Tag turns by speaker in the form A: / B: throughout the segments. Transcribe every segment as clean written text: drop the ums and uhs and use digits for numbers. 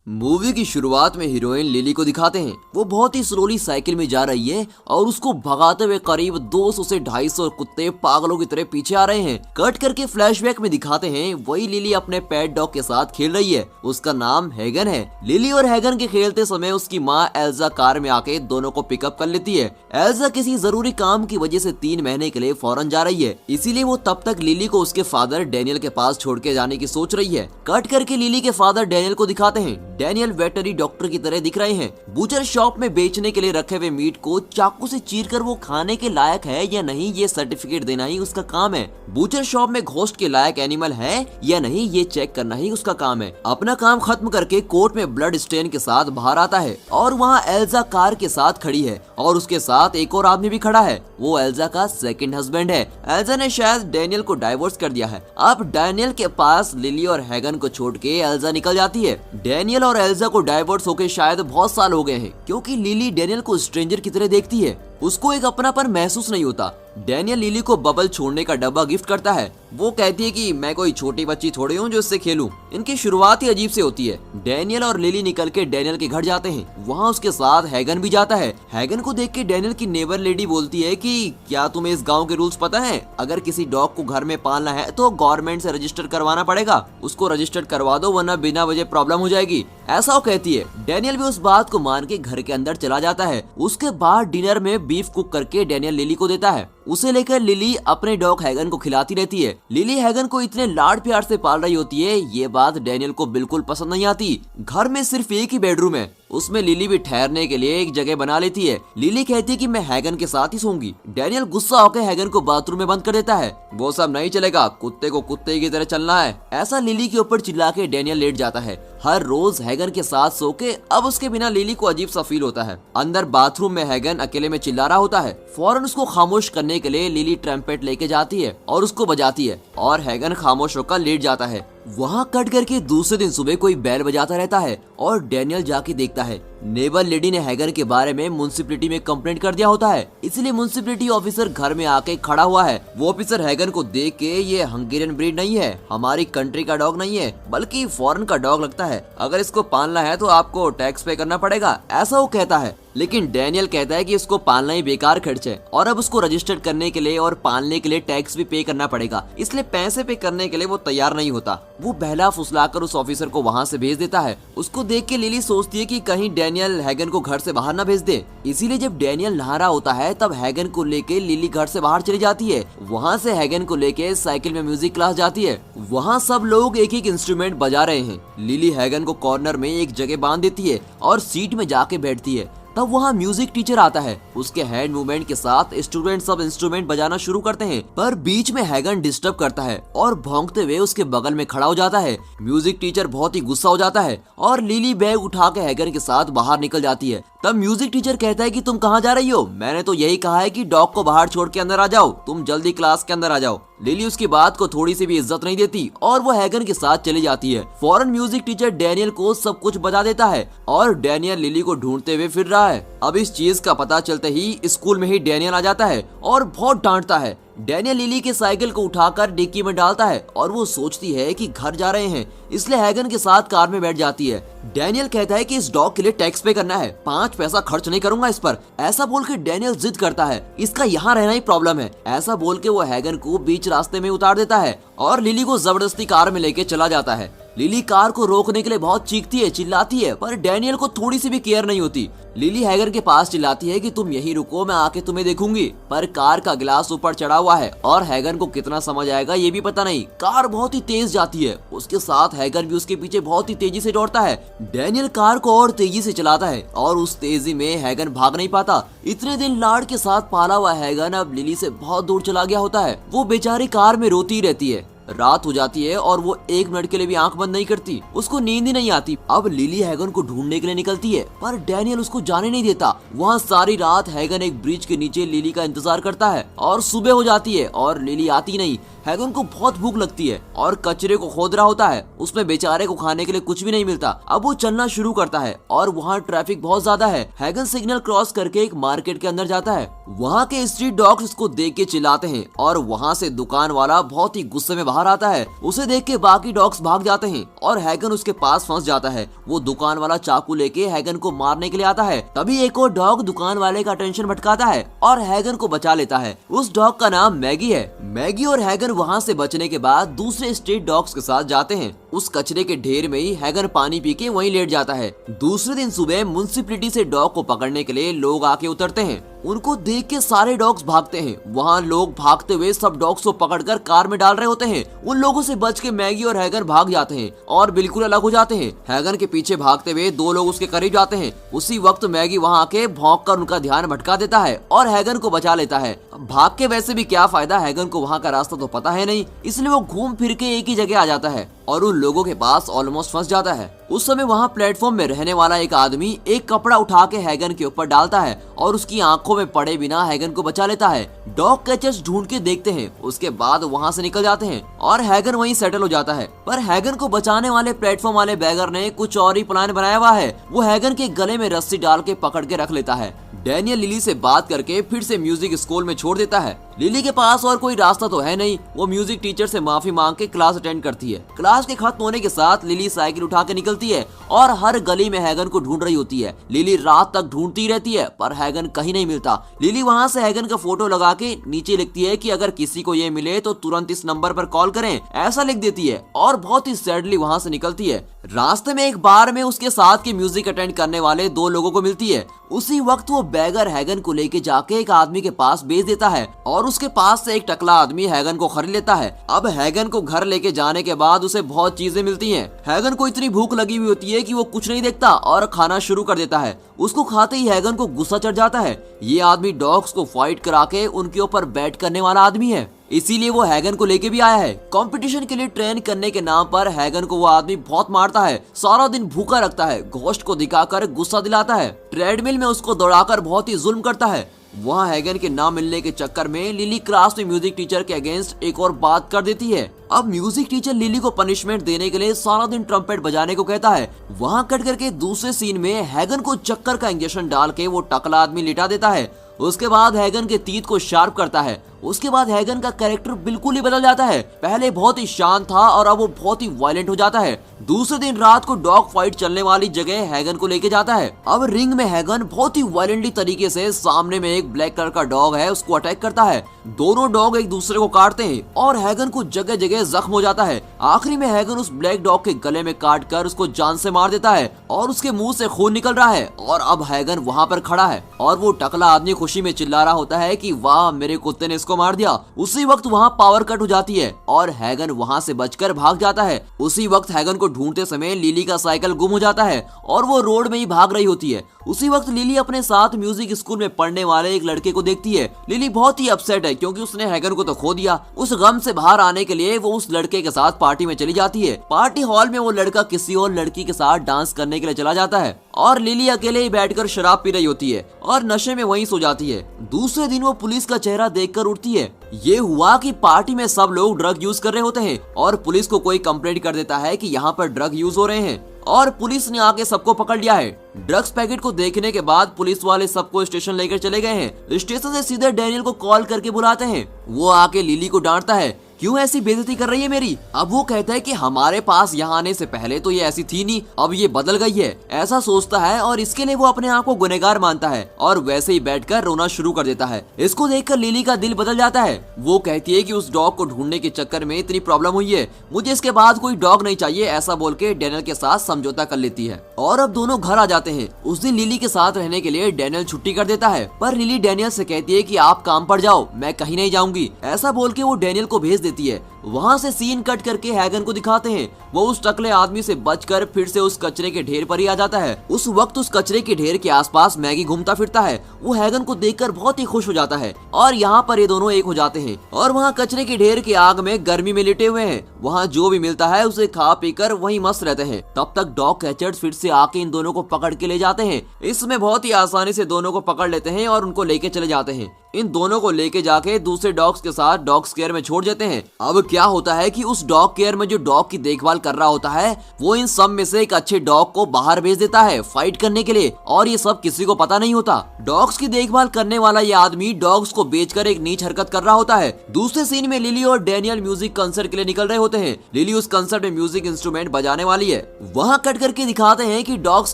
A: Movie की शुरुआत में हीरोइन लिली को दिखाते हैं। वो बहुत ही स्लोली साइकिल में जा रही है और उसको भगाते हुए करीब 200 से 250 कुत्ते पागलों की तरह पीछे आ रहे हैं। कट करके फ्लैशबैक में दिखाते हैं वही लिली अपने पेट डॉग के साथ खेल रही है। उसका नाम हैगन है। लिली और हैगन के खेलते समय उसकी माँ एल्जा कार में आके दोनों को पिकअप कर लेती है। एल्जा किसी जरूरी काम की वजह से 3 महीने के लिए फॉरेन जा रही है, इसीलिए वो तब तक लिली को उसके फादर डैनियल के पास छोड़ के जाने की सोच रही है। कट करके लिली के फादर डैनियल को दिखाते हैं। डैनियल वेटरी डॉक्टर की तरह दिख रहे हैं। बूचर शॉप में बेचने के लिए रखे हुए मीट को चाकू से चीरकर वो खाने के लायक है या नहीं, ये सर्टिफिकेट देना ही उसका काम है। बूचर शॉप में घोस्ट के लायक एनिमल है या नहीं, ये चेक करना ही उसका काम है। अपना काम खत्म करके कोर्ट में ब्लड स्टेन के साथ बाहर आता है और वहाँ एल्जा कार के साथ खड़ी है और उसके साथ एक और आदमी भी खड़ा है। वो एल्जा का सेकंड हस्बैंड है। एल्जा ने शायद डैनियल को डाइवोर्स कर दिया है। अब डैनियल के पास लिली और हैगन को छोड़ के एल्जा निकल जाती है। डैनियल और एल्जा को डाइवोर्स होके शायद बहुत साल हो गए हैं, क्योंकि लिली डैनियल को स्ट्रेंजर की तरह देखती है। उसको एक अपनापन महसूस नहीं होता। डैनियल लिली को बबल छोड़ने का डब्बा गिफ्ट करता है। वो कहती है कि मैं कोई छोटी बच्ची थोड़ी हूँ जो इससे खेलूं। इनकी शुरुआत ही अजीब से होती है। डैनियल और लिली निकल के डैनियल के घर जाते हैं। वहाँ उसके साथ हैगन भी जाता है। हैगन को देख के डैनियल की नेबर लेडी बोलती है कि क्या तुम्हें इस गाँव के रूल्स पता है? अगर किसी डॉग को घर में पालना है तो गवर्नमेंट से रजिस्टर करवाना पड़ेगा। उसको रजिस्टर करवा दो वरना बिना वजह प्रॉब्लम हो जाएगी, ऐसा वो कहती है। डैनियल भी उस बात को मान के घर के अंदर चला जाता है। उसके बाद डिनर में बीफ कुक करके डैनियल लिली को देता है। उसे लेकर लिली अपने डॉग हैगन को खिलाती रहती है। लिली हैगन को इतने लाड प्यार से पाल रही होती है, ये बात डैनियल को बिल्कुल पसंद नहीं आती। घर में सिर्फ एक ही बेडरूम है, उसमें लिली भी ठहरने के लिए एक जगह बना लेती है। लिली कहती है कि मैं हैगन के साथ ही सोऊंगी। डैनियल गुस्सा होकर हैगन को बाथरूम में बंद कर देता है। वो सब नहीं चलेगा, कुत्ते को कुत्ते की तरह चलना है, ऐसा लिली के ऊपर चिल्ला के डैनियल लेट जाता है। हर रोज हैगन के साथ सो के अब उसके बिना लिली को अजीब सा फील होता है। अंदर बाथरूम में हैगन अकेले में चिल्ला रहा होता है। फौरन उसको खामोश करने के लिए लिली ट्रम्पेट लेके जाती है और उसको बजाती है और हैगन खामोश होकर लेट जाता है। वहाँ कट करके दूसरे दिन सुबह कोई बैल बजाता रहता है और डैनियल जाके देखता है। नेबर लेडी ने हैगन के बारे में म्युनिसिपैलिटी में कंप्लेंट कर दिया होता है, इसलिए म्युनिसिपैलिटी ऑफिसर घर में आके खड़ा हुआ है। वो ऑफिसर हैगन को देख के ये हंगेरियन ब्रीड नहीं है, हमारी कंट्री का डॉग नहीं है, बल्कि फॉरेन का डॉग लगता है। अगर इसको पालना है तो आपको टैक्स पे करना पड़ेगा, ऐसा वो कहता है। लेकिन डैनियल कहता है कि इसको पालना ही बेकार खर्च है और अब उसको रजिस्टर करने के लिए और पालने के लिए टैक्स भी पे करना पड़ेगा, इसलिए पैसे पे करने के लिए वो तैयार नहीं होता। वो बहला फुसलाकर उस ऑफिसर को वहाँ से भेज देता है। उसको देख के लिली सोचती है कि कहीं डैनियल हैगन को घर से बाहर ना भेज दे, इसीलिए जब डैनियल नहा रहा होता है तब हैगन को लेके लिली घर से बाहर चली जाती है। वहाँ से हैगन को लेके साइकिल में म्यूजिक क्लास जाती है। वहाँ सब लोग एक एक इंस्ट्रूमेंट बजा रहे हैं। लिली हैगन को कॉर्नर में एक जगह बांध देती है और सीट में जाके बैठती है। तब वहाँ म्यूजिक टीचर आता है। उसके हैंड मूवमेंट के साथ स्टूडेंट सब इंस्ट्रूमेंट बजाना शुरू करते हैं, पर बीच में हैगन डिस्टर्ब करता है और भौंकते हुए उसके बगल में खड़ा हो जाता है। म्यूजिक टीचर बहुत ही गुस्सा हो जाता है और लिली बैग उठा के हैगन के साथ बाहर निकल जाती है। तब म्यूजिक टीचर कहता है कि तुम कहाँ जा रही हो? मैंने तो यही कहा है कि डॉग को बाहर छोड़ के अंदर आ जाओ, तुम जल्दी क्लास के अंदर आ जाओ। लिली उसकी बात को थोड़ी सी भी इज्जत नहीं देती और वो हैगन के साथ चली जाती है। फौरन म्यूजिक टीचर डैनियल को सब कुछ बता देता है और डैनियल लिली को ढूंढते हुए फिर रहा है। अब इस चीज का पता चलते ही स्कूल में ही डैनियल आ जाता है और बहुत डांटता है। डैनियल लिली के साइकिल को उठाकर डिक्की में डालता है और वो सोचती है कि घर जा रहे हैं, इसलिए हैगन के साथ कार में बैठ जाती है। डैनियल कहता है कि इस डॉग के लिए टैक्स पे करना है, 5 पैसा खर्च नहीं करूंगा इस पर, ऐसा बोल के डैनियल जिद करता है। इसका यहाँ रहना ही प्रॉब्लम है, ऐसा बोल के वो हैगन को बीच रास्ते में उतार देता है और लिली को जबरदस्ती कार में लेके चला जाता है। लिली कार को रोकने के लिए बहुत चीखती है, चिल्लाती है, पर डैनियल को थोड़ी सी भी केयर नहीं होती। लिली हैगन के पास चिल्लाती है कि तुम यहीं रुको, मैं आके तुम्हें देखूंगी, पर कार का गिलास ऊपर चढ़ा हुआ है और हैगन को कितना समझ आएगा ये भी पता नहीं। कार बहुत ही तेज जाती है, उसके साथ हैगन भी उसके पीछे बहुत ही तेजी से दौड़ता है। डैनियल कार को और तेजी से चलाता है और उस तेजी में हैगन भाग नहीं पाता। इतने दिन लाड के साथ पाला हुआ हैगन अब लिली से बहुत दूर चला गया होता है। वो बेचारी कार में रोती रहती है। रात हो जाती है और वो 1 मिनट के लिए भी आंख बंद नहीं करती, उसको नींद ही नहीं आती। अब लिली हैगन को ढूंढने के लिए निकलती है, पर डैनियल उसको जाने नहीं देता। वहाँ सारी रात हैगन एक ब्रिज के नीचे लिली का इंतजार करता है और सुबह हो जाती है और लिली आती नहीं। हैगन को बहुत भूख लगती है और कचरे को खोद रहा होता है। उसमें बेचारे को खाने के लिए कुछ भी नहीं मिलता। अब वो चलना शुरू करता है और वहाँ ट्रैफिक बहुत ज्यादा है। हैगन सिग्नल क्रॉस करके एक मार्केट के अंदर जाता है। वहाँ के स्ट्रीट डॉग्स इसको देख के चिल्लाते हैं और वहाँ से दुकान वाला बहुत ही गुस्से में बाहर आता है। उसे देख के बाकी डॉग्स भाग जाते हैं और हैगन उसके पास फंस जाता है। वो दुकान वाला चाकू लेके हैगन को मारने के लिए आता है। तभी एक और डॉग दुकान वाले का अटेंशन भटकाता है और हैगन को बचा लेता है। उस डॉग का नाम मैगी है। मैगी और हैगन वहाँ से बचने के बाद दूसरे स्ट्रीट डॉग्स के साथ जाते हैं। उस कचरे के ढेर में ही हैगन पानी पी के वहीं लेट जाता है। दूसरे दिन सुबह म्युनिसिपैलिटी से डॉग को पकड़ने के लिए लोग आके उतरते हैं। उनको देख के सारे डॉग्स भागते हैं। वहाँ लोग भागते हुए सब डॉग्स को पकड़कर कार में डाल रहे होते हैं। उन लोगों से बच के मैगी और हैगन भाग जाते हैं और बिल्कुल अलग हो जाते हैं। हैगन के पीछे भागते हुए दो लोग उसके करीब जाते हैं। उसी वक्त मैगी वहाँ आके भौंक कर उनका ध्यान भटका देता है और हैगन को बचा लेता है। भाग के वैसे भी क्या फायदा, हैगन को वहाँ का रास्ता तो पता है नहीं, इसलिए वो घूम फिर के एक ही जगह आ जाता है और उन लोगों के पास ऑलमोस्ट फंस जाता है। उस समय वहाँ प्लेटफॉर्म में रहने वाला एक आदमी एक कपड़ा उठा के हैगन के ऊपर डालता है और उसकी आंखों में पड़े बिना हैगन को बचा लेता है। डॉग कैचर्स ढूंढ के देखते हैं, उसके बाद वहाँ से निकल जाते हैं और हैगन वहीं सेटल हो जाता है। पर हैगन को बचाने वाले प्लेटफॉर्म वाले बैगर ने कुछ और ही प्लान बनाया हुआ है। वो हैगन के गले में रस्सी डाल के पकड़ के रख लेता है। डैनियल लिली से बात करके फिर से म्यूजिक स्कूल में छोड़ देता है। लिली के पास और कोई रास्ता तो है नहीं। वो म्यूजिक टीचर से माफी मांग के क्लास अटेंड करती है। क्लास के खत्म होने के साथ लिली साइकिल उठा के निकलती है और हर गली में हैगन को ढूंढ रही होती है। लिली रात तक ढूंढती रहती है पर हैगन कहीं नहीं मिलता। लिली वहाँ से हैगन का फोटो लगा के नीचे लिखती है कि अगर किसी को ये मिले तो तुरंत इस नंबर पर कॉल करें, ऐसा लिख देती है और बहुत ही सैडली वहाँ से निकलती है। रास्ते में एक बार में उसके साथ के म्यूजिक अटेंड करने वाले दो लोगों को मिलती है। उसी वक्त वो बैगर हैगन को लेके जाके एक आदमी के पास भेज देता है और उसके पास से एक टकला आदमी हैगन को खरीद लेता है। अब हैगन को घर लेके जाने के बाद उसे बहुत चीजें मिलती हैं। हैगन को इतनी भूख लगी हुई होती है कि वो कुछ नहीं देखता और खाना शुरू कर देता है। उसको खाते ही हैगन को गुस्सा चढ़ जाता है। ये आदमी डॉग्स को फाइट करा के उनके ऊपर बैट करने वाला आदमी है, इसीलिए वो हैगन को लेके भी आया है। कंपटीशन के लिए ट्रेन करने के नाम पर हैगन को वो आदमी बहुत मारता है, सारा दिन भूखा रखता है, घोस्ट को दिखाकर गुस्सा दिलाता है, ट्रेडमिल में उसको दौड़ाकर बहुत ही जुल्म करता है। वहाँ हैगन के ना मिलने के चक्कर में लिली क्लास में म्यूजिक टीचर के अगेंस्ट एक और बात कर देती है। अब म्यूजिक टीचर लिली को पनिशमेंट देने के लिए सारा दिन ट्रम्पेट बजाने को कहता है। वहाँ कट करके दूसरे सीन में हैगन को चक्कर का इंजेक्शन डाल के वो टकला आदमी लिटा देता है। उसके बाद हैगन के तीत को शार्प करता है। उसके बाद हैगन का कैरेक्टर बिल्कुल ही बदल जाता है। पहले बहुत ही शांत था और अब वो बहुत ही वायलेंट हो जाता है। दूसरे दिन रात को डॉग फाइट चलने वाली जगह हैगन को लेके जाता है। अब रिंग में हैगन बहुत ही वायलेंटली तरीके से सामने में एक ब्लैक कलर का डॉग है उसको अटैक करता है। दोनों डॉग एक दूसरे को काटते हैं और हैगन को जगह जगह जख्म हो जाता है। आखिरी में हैगन उस ब्लैक डॉग के गले में काट कर उसको जान से मार देता है और उसके मुंह से खून निकल रहा है और अब हैगन वहाँ पर खड़ा है और वो टकला आदमी खुशी में चिल्ला रहा होता है कि वाह मेरे कुत्ते ने इसको मार दिया। उसी वक्त वहाँ पावर कट हो जाती है और हैगन वहाँ से बचकर भाग जाता है। उसी वक्त हैगन को ढूंढते समय लिली का साइकिल गुम हो जाता है और वो रोड में ही भाग रही होती है। उसी वक्त लिली अपने साथ म्यूजिक स्कूल में पढ़ने वाले एक लड़के को देखती है। लिली बहुत ही अपसेट है क्योंकि उसने हैगन को तो खो दिया। उस गम से बाहर आने के लिए वो उस लड़के के साथ पार्टी में चली जाती है। पार्टी हॉल में वो लड़का किसी और लड़की के साथ डांस करने के लिए चला जाता है और लिली अकेले ही बैठकर शराब पी रही होती है और नशे में वहीं सो जाती है। दूसरे दिन वो पुलिस का चेहरा देखकर उठती है। ये हुआ कि पार्टी में सब लोग ड्रग यूज कर रहे होते हैं और पुलिस को कोई कंप्लेंट कर देता है कि यहाँ पर ड्रग यूज हो रहे हैं और पुलिस ने आके सबको पकड़ लिया है। ड्रग्स पैकेट को देखने के बाद पुलिस वाले सबको स्टेशन लेकर चले गए हैं। स्टेशन से सीधे डैनियल को कॉल करके बुलाते हैं। वो आके लिली को डांटता है, क्यों ऐसी बेइज्जती कर रही है मेरी। अब वो कहता है कि हमारे पास यहाँ आने से पहले तो ये ऐसी थी नहीं, अब ये बदल गई है, ऐसा सोचता है और इसके लिए वो अपने आप को गुनहगार मानता है और वैसे ही बैठकर रोना शुरू कर देता है। इसको देखकर लिली का दिल बदल जाता है। वो कहती है कि उस डॉग को ढूंढने के चक्कर में इतनी प्रॉब्लम हुई है, मुझे इसके बाद कोई डॉग नहीं चाहिए, ऐसा बोल के डैनियल के साथ समझौता कर लेती है और अब दोनों घर आ जाते हैं। उस दिन लिली के साथ रहने के लिए डैनियल छुट्टी कर देता है पर लिली डैनियल से कहती है कि आप काम पर जाओ, मैं कहीं नहीं जाऊंगी, ऐसा बोल के वो डैनियल को भेज देती है। वहाँ से सीन कट करके हैगन को दिखाते हैं। वो उस टकले आदमी से बचकर फिर से उस कचरे के ढेर पर ही आ जाता है। उस वक्त उस कचरे के ढेर के आसपास मैगी घूमता फिरता है। वो हैगन को देखकर बहुत ही खुश हो जाता है और यहाँ पर ये दोनों एक हो जाते हैं और वहाँ कचरे के ढेर की आग में गर्मी में लेटे हुए हैं। वहाँ जो भी मिलता है उसे खा पीकर वहीं मस्त रहते हैं। तब तक डॉग कैचर्स फिर से आके इन दोनों को पकड़ के ले जाते हैं। इसमें बहुत ही आसानी से दोनों को पकड़ लेते हैं और उनको लेके चले जाते हैं। इन दोनों को लेके जाके दूसरे डॉग्स के साथ डॉग्स केयर में छोड़ देते हैं। अब क्या होता है कि उस डॉग केयर में जो डॉग की देखभाल कर रहा होता है वो इन सब में से एक अच्छे डॉग को बाहर भेज देता है फाइट करने के लिए, और ये सब किसी को पता नहीं होता। डॉग्स की देखभाल करने वाला ये आदमी डॉग्स को बेचकर एक नीच हरकत कर रहा होता है। दूसरे सीन में लिली और डैनियल म्यूजिक कंसर्ट के लिए निकल रहे होते हैं। लिली उस कंसर्ट में म्यूजिक इंस्ट्रूमेंट बजाने वाली है। वहाँ कट करके दिखाते हैं कि डॉग्स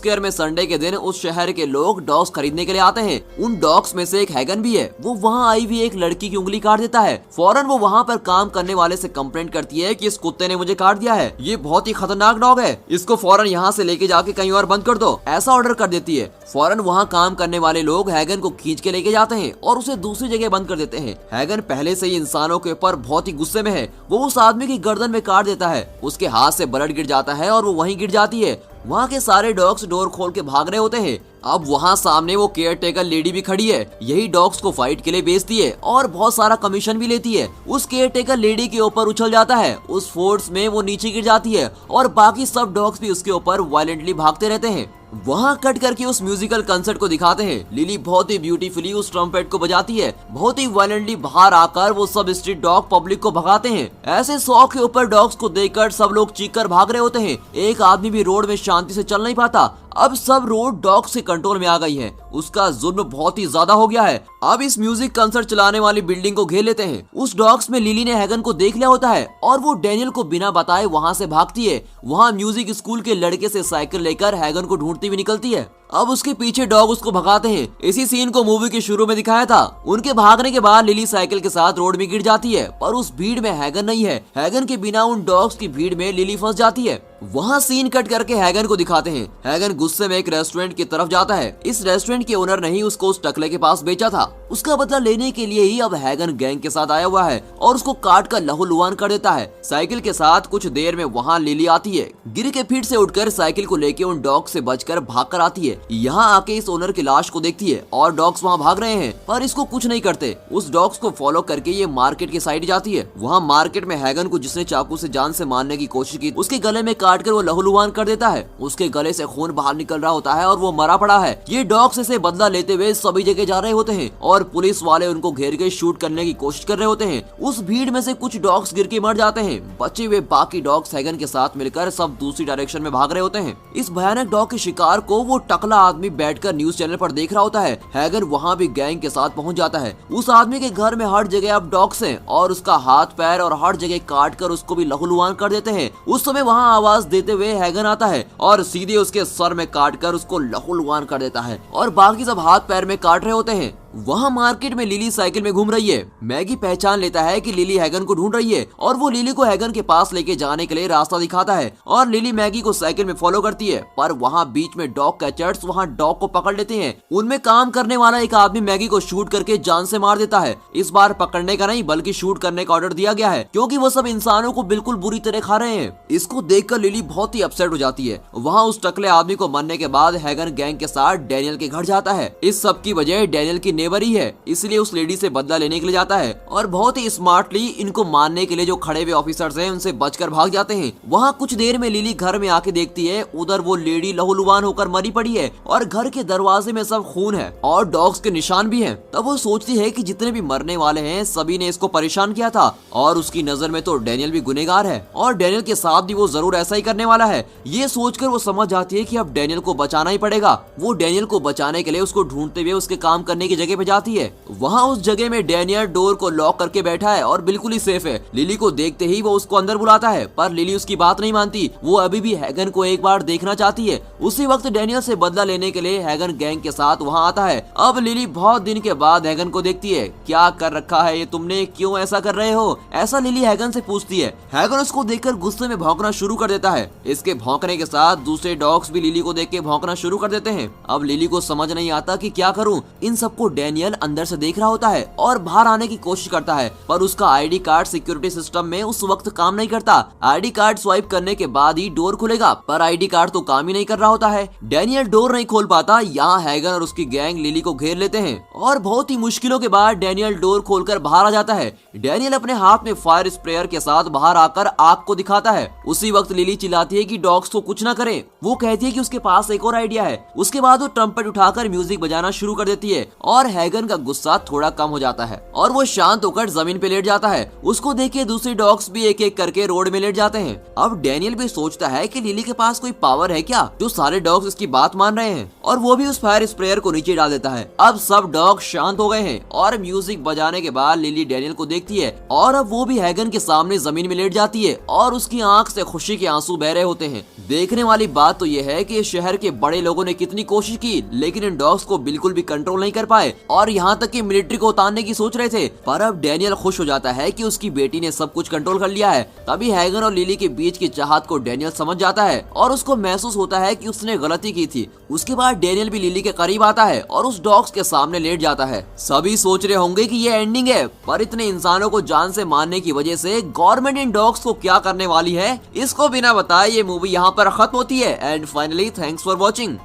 A: केयर में संडे के दिन उस शहर के लोग डॉग्स खरीदने के लिए आते हैं। उन डॉग्स में से एक हैगन भी है। वो वहाँ आई हुई एक लड़की की उंगली काट देता है। फौरन वो वहाँ पर काम करने वाले से कंप्लेंट करती है कि इस कुत्ते ने मुझे काट दिया है, ये बहुत ही खतरनाक डॉग है, इसको फौरन यहाँ से लेके जाके कहीं और बंद कर दो, ऐसा ऑर्डर कर देती है। फौरन वहाँ काम करने वाले लोग हैगन को खींच के लेके जाते हैं और उसे दूसरी जगह बंद कर देते हैं। हैगन पहले से ही इंसानों के ऊपर बहुत ही गुस्से में है। वो उस आदमी की गर्दन में काट देता है। उसके हाथ से ब्लड गिर जाता है और वो वहीं गिर जाती है। वहाँ के सारे डॉग्स डोर खोल के भाग रहे होते हैं। अब वहाँ सामने वो केयर टेकर लेडी भी खड़ी है। यही डॉग्स को फाइट के लिए बेचती है और बहुत सारा कमीशन भी लेती है। उस केयर टेकर लेडी के ऊपर उछल जाता है। उस फोर्स में वो नीचे गिर जाती है और बाकी सब डॉग्स भी उसके ऊपर वायलेंटली भागते रहते हैं। वहाँ कट करके उस म्यूजिकल कंसर्ट को दिखाते हैं। लिली बहुत ही ब्यूटीफुली उस ट्रम्पेट को बजाती है। बहुत ही वायलेंटली बाहर आकर वो सब स्ट्रीट डॉग पब्लिक को भगाते हैं। ऐसे 100 के ऊपर डॉग्स को देखकर सब लोग चीख कर भाग रहे होते हैं। एक आदमी भी रोड में शांति से चल नहीं पाता। अब सब रोड डॉग से कंट्रोल में आ गई है। उसका जुल्म बहुत ही ज्यादा हो गया है। अब इस म्यूजिक कंसर्ट चलाने वाली बिल्डिंग को घेर लेते हैं। उस डॉग्स में लिली ने हैगन को देख लिया होता है और वो डैनियल को बिना बताए वहाँ से भागती है। वहाँ म्यूजिक स्कूल के लड़के से साइकिल लेकर हैगन को ढूंढती हुई निकलती है। अब उसके पीछे डॉग उसको भगाते हैं। इसी सीन को मूवी के शुरू में दिखाया था। उनके भागने के बाद लिली साइकिल के साथ रोड में गिर जाती है, पर उस भीड़ में हैगन नहीं है। हैगन के बिना उन डॉग्स की भीड़ में लिली फंस जाती है। वहाँ सीन कट करके हैगन को दिखाते हैं। हैगन गुस्से में एक रेस्टोरेंट की तरफ जाता है। इस रेस्टोरेंट के ओनर ने ही उसको उस टकले के पास बेचा था। उसका बदला लेने के लिए ही अब हैगन गैंग के साथ आया हुआ है और उसको काट कर लहूलुहान कर देता है। साइकिल के साथ कुछ देर में वहाँ लिली आती है। गिर के फिर से उठकर साइकिल को लेके उन डॉग से बचकर भाग कर आती है। यहाँ आके इस ओनर की लाश को देखती है और डॉग्स वहाँ भाग रहे हैं, पर इसको कुछ नहीं करते। उस डॉग्स को फॉलो करके ये मार्केट की साइड जाती है। वहाँ मार्केट में हैगन को जिसने चाकू से जान से मारने की कोशिश की, उसके गले में काट कर वो लहूलुहान कर देता है। उसके गले से खून बाहर निकल रहा होता है और वो मरा पड़ा है। ये डॉग्स इसे बदला लेते हुए सभी जगह जा रहे होते हैं और पुलिस वाले उनको घेर के शूट करने की कोशिश कर रहे होते हैं। उस भीड़ में से कुछ डॉग्स गिर के मर जाते हैं। बचे हुए बाकी डॉग्स हैगन के साथ मिलकर सब दूसरी डायरेक्शन में भाग रहे होते हैं। इस भयानक डॉग के शिकार को वो टकला आदमी बैठकर न्यूज चैनल पर देख रहा होता है। हैगन वहाँ भी गैंग के साथ पहुँच जाता है। उस आदमी के घर में हर जगह अब डॉग्स हैं और उसका हाथ पैर और हर जगह काट कर उसको भी लहूलुहान कर देते हैं। उस समय वहाँ आवाज देते हुए हैगन आता है और सीधे उसके सर में काट कर उसको लहूलुहान कर देता है और बाकी सब हाथ पैर में काट रहे होते हैं। वहाँ मार्केट में लिली साइकिल में घूम रही है। मैगी पहचान लेता है कि लिली हैगन को ढूंढ रही है और वो लिली को हैगन के पास लेके जाने के लिए रास्ता दिखाता है और लिली मैगी को साइकिल में फॉलो करती है। पर वहाँ बीच में डॉग कैचर्स वहाँ डॉग को पकड़ लेते हैं। उनमें काम करने वाला एक आदमी मैगी को शूट करके जान से मार देता है। इस बार पकड़ने का नहीं बल्कि शूट करने का ऑर्डर दिया गया है, क्योंकि वो सब इंसानों को बिल्कुल बुरी तरह खा रहे हैं। इसको देखकर लिली बहुत ही अपसेट हो जाती है। वहाँ उस टकले आदमी को मरने के बाद हैगन गैंग के साथ डैनियल के घर जाता है। इस सब की वजह डैनियल की नेबर ही है, इसलिए उस लेडी से बदला लेने के लिए जाता है और बहुत ही स्मार्टली इनको मारने के लिए जो खड़े हुए ऑफिसर्स हैं उनसे बचकर भाग जाते हैं। वहाँ कुछ देर में लिली घर में आके देखती है उधर वो लेडी लहूलुहान होकर मरी पड़ी है और घर के दरवाजे में सब खून है और डॉग्स के निशान भी हैं। तब वो सोचती है कि जितने भी मरने वाले हैं सभी ने इसको परेशान किया था और उसकी नजर में तो डैनियल भी गुनहगार है और डैनियल के साथ भी वो जरूर ऐसा ही करने वाला है। ये सोचकर वो समझ जाती है कि अब डैनियल को बचाना ही पड़ेगा। वो डैनियल को बचाने के लिए उसको ढूंढते हुए उसके काम करने की जगह पे जाती है। वहाँ उस जगह में डैनियल डोर को लॉक करके बैठा है और बिल्कुल ही सेफ है। लिली को देखते ही वो उसको अंदर बुलाता है, पर लिली उसकी बात नहीं मानती। वो अभी भी हैगन को एक बार देखना चाहती है। उसी वक्त डैनियल से बदला लेने के लिए हैगन गैंग के साथ वहाँ आता है। अब लिली बहुत दिन के बाद हैगन को देखती है। क्या कर रखा है ये तुमने, क्यों ऐसा कर रहे हो, ऐसा लिली हैगन से पूछती है। हैगन उसको देखकर गुस्से में भौंकना शुरू कर देता है। इसके भौंकने के साथ दूसरे डॉग्स भी लिली को देख के भौंकना शुरू कर देते हैं। अब लिली को समझ नहीं आता कि क्या करूं। इन सबको डैनियल अंदर से देख रहा होता है और बाहर आने की कोशिश करता है, पर उसका आईडी कार्ड सिक्योरिटी सिस्टम में उस वक्त काम नहीं करता। आईडी कार्ड स्वाइप करने के बाद ही डोर खुलेगा, पर आईडी कार्ड तो काम ही नहीं कर रहा होता है। डैनियल डोर नहीं खोल पाता। यहाँ हैगन और उसकी गैंग लिली को घेर लेते हैं और बहुत ही मुश्किलों के बाद डैनियल डोर खोलकर बाहर आ जाता है। डैनियल अपने हाथ में फायर स्प्रेयर के साथ बाहर आकर आग को दिखाता है। उसी वक्त लिली चिल्लाती है कि डॉग्स को कुछ ना करें। वो कहती है कि उसके पास एक और आइडिया है। उसके बाद वो ट्रम्पेट उठाकर म्यूजिक बजाना शुरू कर देती है और हैगन का गुस्सा थोड़ा कम हो जाता है और वो शांत होकर जमीन पे लेट जाता है। उसको देख के दूसरे डॉग्स भी एक एक करके रोड में लेट जाते हैं। अब डैनियल भी सोचता है कि लिली के पास कोई पावर है क्या जो सारे डॉग्स इसकी बात मान रहे हैं, और वो भी उस फायर स्प्रेयर को नीचे डाल देता है। अब सब डॉग शांत हो गए हैं और म्यूजिक बजाने के बाद लिली डैनियल को देखती है और अब वो भी हैगन के सामने जमीन में लेट जाती है और उसकी आंख से खुशी के आंसू बह रहे होते हैं। देखने वाली बात तो ये है कि शहर के बड़े लोगों ने कितनी कोशिश की लेकिन इन डॉग्स को बिल्कुल भी कंट्रोल नहीं कर पाए और यहाँ तक कि मिलिट्री को उतारने की सोच रहे थे। पर अब डैनियल खुश हो जाता है कि उसकी बेटी ने सब कुछ कंट्रोल कर लिया है। तभी हैगन और लिली के बीच की चाहत को डैनियल समझ जाता है और उसको महसूस होता है कि उसने गलती की थी। उसके बाद डैनियल भी लिली के करीब आता है और उस डॉग्स के सामने लेट जाता है। सभी सोच रहे होंगे कि ये एंडिंग है, पर इतने इंसानों को जान से मारने की वजह से गवर्नमेंट इन डॉग्स को क्या करने वाली है, इसको बिना बताए ये मूवी यहाँ पर खत्म होती है। And finally thanks for watching.